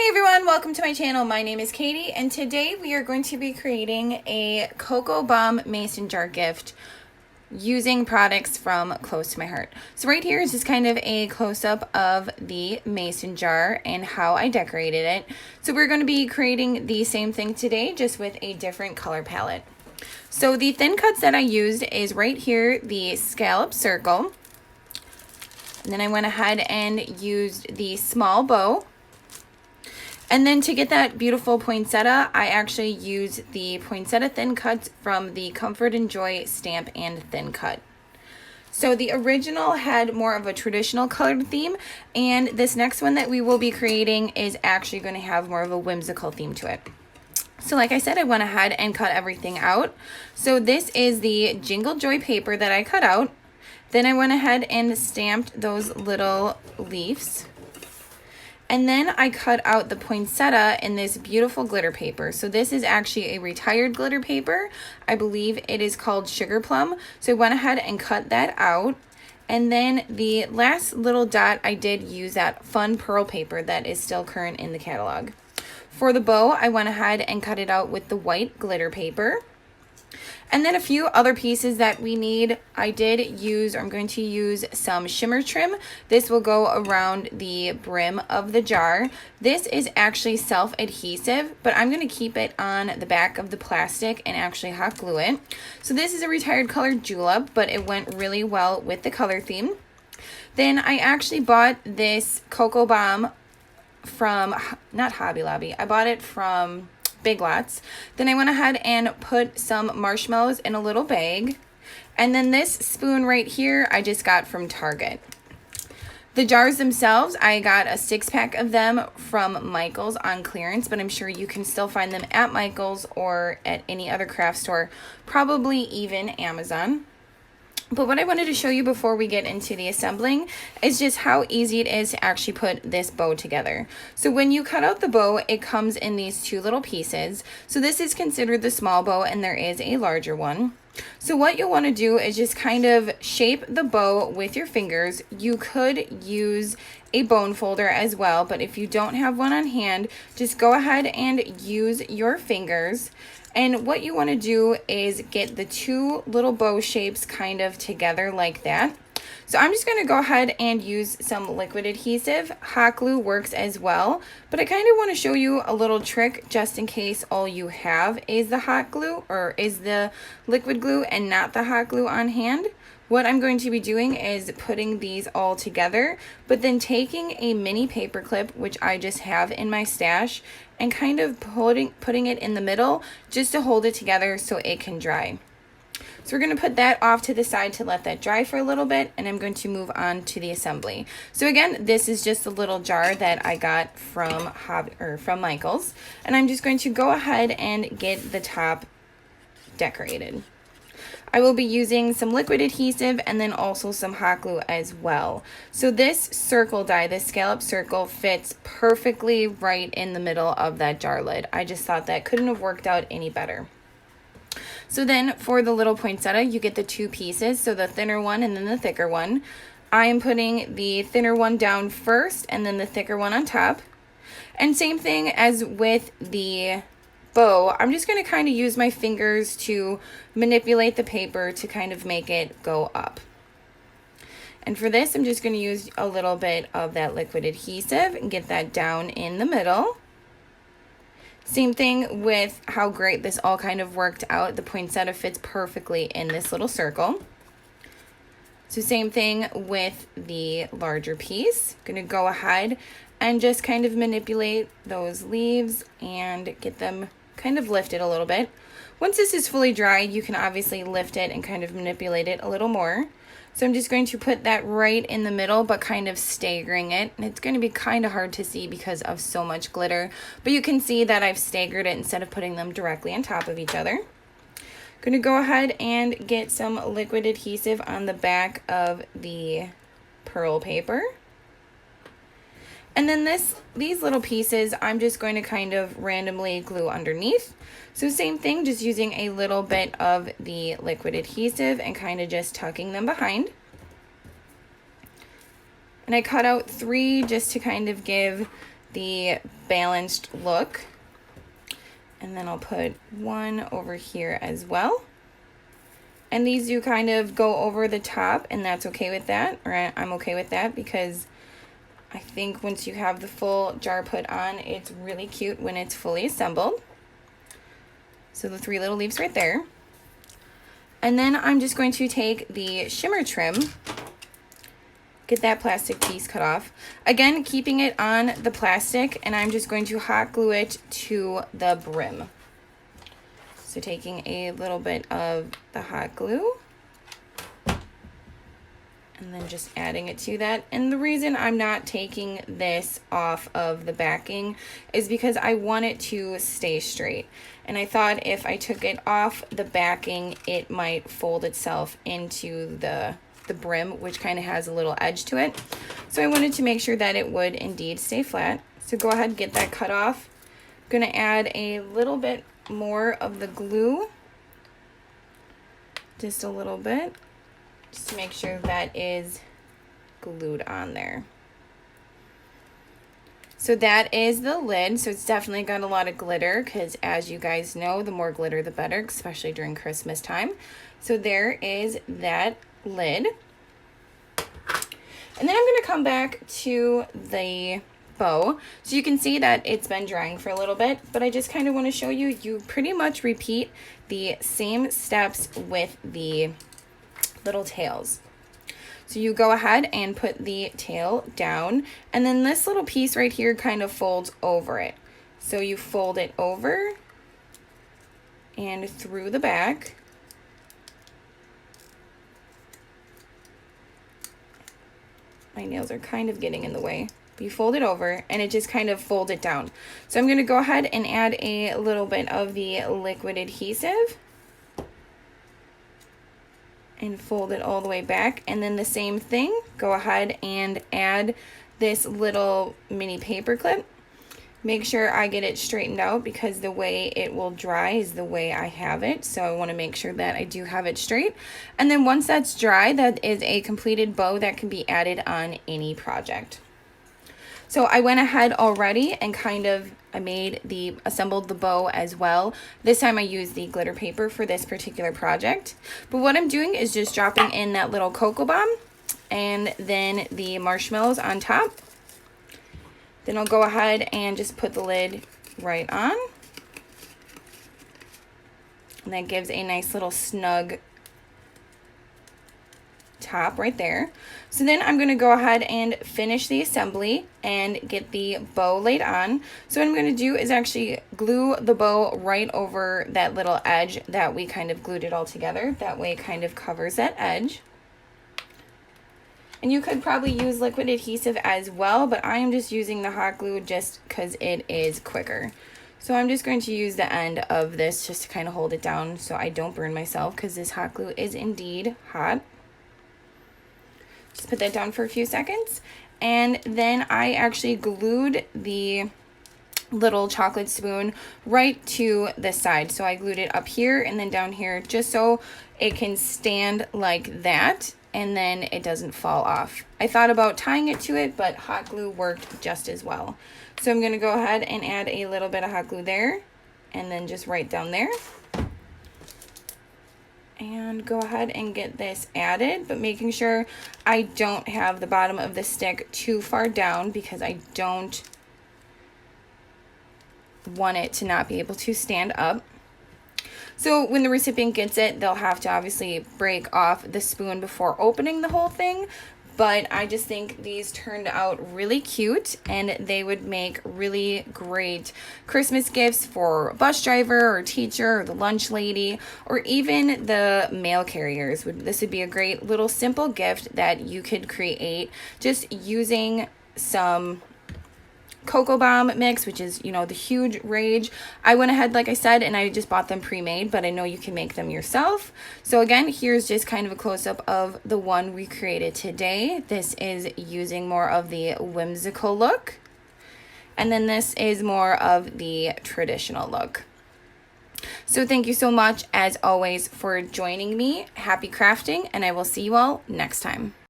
Hey everyone, welcome to my channel. My name is Katie and today we are going to be creating a Cocoa Bomb mason jar gift using products from close to my heart. So right here is just kind of a close-up of the mason jar and how I decorated it. So we're going to be creating the same thing today, just with a different color palette. So the thin cuts that I used is right here, the scallop circle. And then I went ahead and used the small bow. And then to get that beautiful poinsettia, I actually used the poinsettia thin cuts from the Comfort and Joy stamp and thin cut. So the original had more of a traditional colored theme, and this next one that we will be creating is actually going to have more of a whimsical theme to it. So like I said, I went ahead and cut everything out. So this is the Jingle Joy paper that I cut out. Then I went ahead and stamped those little leaves. And then I cut out the poinsettia in this beautiful glitter paper. So this is actually a retired glitter paper. I believe it is called Sugar Plum. So I went ahead and cut that out. And then the last little dot, I did use that fun pearl paper that is still current in the catalog. For the bow, I went ahead and cut it out with the white glitter paper. And then a few other pieces that we need, I'm going to use some shimmer trim. This will go around the brim of the jar. This is actually self-adhesive, but I'm going to keep it on the back of the plastic and actually hot glue it. So this is a retired colored julep, but it went really well with the color theme. Then I actually bought this Cocoa Bomb from, not Hobby Lobby, I bought it from Big Lots. Then I went ahead and put some marshmallows in a little bag. And then this spoon right here, I just got from Target. The jars themselves, I got a 6-pack of them from Michael's on clearance, but I'm sure you can still find them at Michael's or at any other craft store, probably even Amazon. But what I wanted to show you before we get into the assembling is just how easy it is to actually put this bow together. So when you cut out the bow, it comes in these two little pieces. So this is considered the small bow and there is a larger one. So what you'll want to do is just kind of shape the bow with your fingers. You could use a bone folder as well, but if you don't have one on hand, just go ahead and use your fingers. And what you want to do is get the two little bow shapes kind of together like that. So I'm just going to go ahead and use some liquid adhesive. Hot glue works as well, but I kind of want to show you a little trick just in case all you have is the hot glue or is the liquid glue and not the hot glue on hand. What I'm going to be doing is putting these all together, but then taking a mini paper clip, which I just have in my stash, and kind of putting it in the middle just to hold it together so it can dry. So we're going to put that off to the side to let that dry for a little bit, and I'm going to move on to the assembly. So again, this is just a little jar that I got from Michael's, and I'm just going to go ahead and get the top decorated. I will be using some liquid adhesive and then also some hot glue as well. So this circle die, this scallop circle, fits perfectly right in the middle of that jar lid. I just thought that couldn't have worked out any better. So then for the little poinsettia, you get the two pieces, so the thinner one and then the thicker one. I am putting the thinner one down first and then the thicker one on top. And same thing as with the bow, I'm just going to kind of use my fingers to manipulate the paper to kind of make it go up. And for this, I'm just going to use a little bit of that liquid adhesive and get that down in the middle. Same thing with how great this all kind of worked out. The poinsettia fits perfectly in this little circle. So same thing with the larger piece. Going to go ahead and just kind of manipulate those leaves and get them kind of lifted a little bit. Once this is fully dried, you can obviously lift it and kind of manipulate it a little more. So I'm just going to put that right in the middle, but kind of staggering it. And it's going to be kind of hard to see because of so much glitter, but you can see that I've staggered it instead of putting them directly on top of each other. Going to go ahead and get some liquid adhesive on the back of the pearl paper. And then these little pieces, I'm just going to kind of randomly glue underneath. So same thing, just using a little bit of the liquid adhesive and kind of just tucking them behind. And I cut out 3 just to kind of give the balanced look. And then I'll put one over here as well. And these do kind of go over the top, and that's okay with that, or I'm okay with that, because I think once you have the full jar put on, it's really cute when it's fully assembled. So the 3 little leaves right there. And then I'm just going to take the shimmer trim, get that plastic piece cut off. Again, keeping it on the plastic, and I'm just going to hot glue it to the brim. So taking a little bit of the hot glue and then just adding it to that. And the reason I'm not taking this off of the backing is because I want it to stay straight. And I thought if I took it off the backing, it might fold itself into the brim, which kind of has a little edge to it. So I wanted to make sure that it would indeed stay flat. So go ahead and get that cut off. I'm gonna add a little bit more of the glue, just a little bit, just to make sure that is glued on there. So that is the lid. So it's definitely got a lot of glitter, because as you guys know, the more glitter the better, especially during Christmas time. So there is that lid. And then I'm going to come back to the bow. So you can see that it's been drying for a little bit, but I just kind of want to show you, you pretty much repeat the same steps with the little tails. So you go ahead and put the tail down, and then this little piece right here kind of folds over it. So you fold it over and through the back. My nails are kind of getting in the way. You fold it over and it just kind of folds it down. So I'm going to go ahead and add a little bit of the liquid adhesive and fold it all the way back. And then the same thing, go ahead and add this little mini paper clip. Make sure I get it straightened out, because the way it will dry is the way I have it. So I want to make sure that I do have it straight. And then once that's dry, that is a completed bow that can be added on any project. So I went ahead already and assembled the bow as well. This time I used the glitter paper for this particular project. But what I'm doing is just dropping in that little cocoa bomb and then the marshmallows on top. Then I'll go ahead and just put the lid right on. And that gives a nice little snug top right there. So then I'm going to go ahead and finish the assembly and get the bow laid on. So what I'm going to do is actually glue the bow right over that little edge that we kind of glued it all together. That way it kind of covers that edge. And you could probably use liquid adhesive as well, but I am just using the hot glue just because it is quicker. So I'm just going to use the end of this just to kind of hold it down so I don't burn myself, because this hot glue is indeed hot. Just put that down for a few seconds. And then I actually glued the little chocolate spoon right to the side. So I glued it up here and then down here, just so it can stand like that and then it doesn't fall off. I thought about tying it to it, but hot glue worked just as well. So I'm gonna go ahead and add a little bit of hot glue there and then just right down there. And go ahead and get this added, but making sure I don't have the bottom of the stick too far down, because I don't want it to not be able to stand up. So when the recipient gets it, they'll have to obviously break off the spoon before opening the whole thing. But I just think these turned out really cute, and they would make really great Christmas gifts for a bus driver or teacher or the lunch lady, or even the mail carriers. This would be a great little simple gift that you could create just using some cocoa bomb mix, which is, you know, the huge rage. I went ahead, like I said, and I just bought them pre-made, but I know you can make them yourself. So again, here's just kind of a close-up of the one we created today. This is using more of the whimsical look, and then this is more of the traditional look. So thank you so much, as always, for joining me. Happy crafting, and I will see you all next time.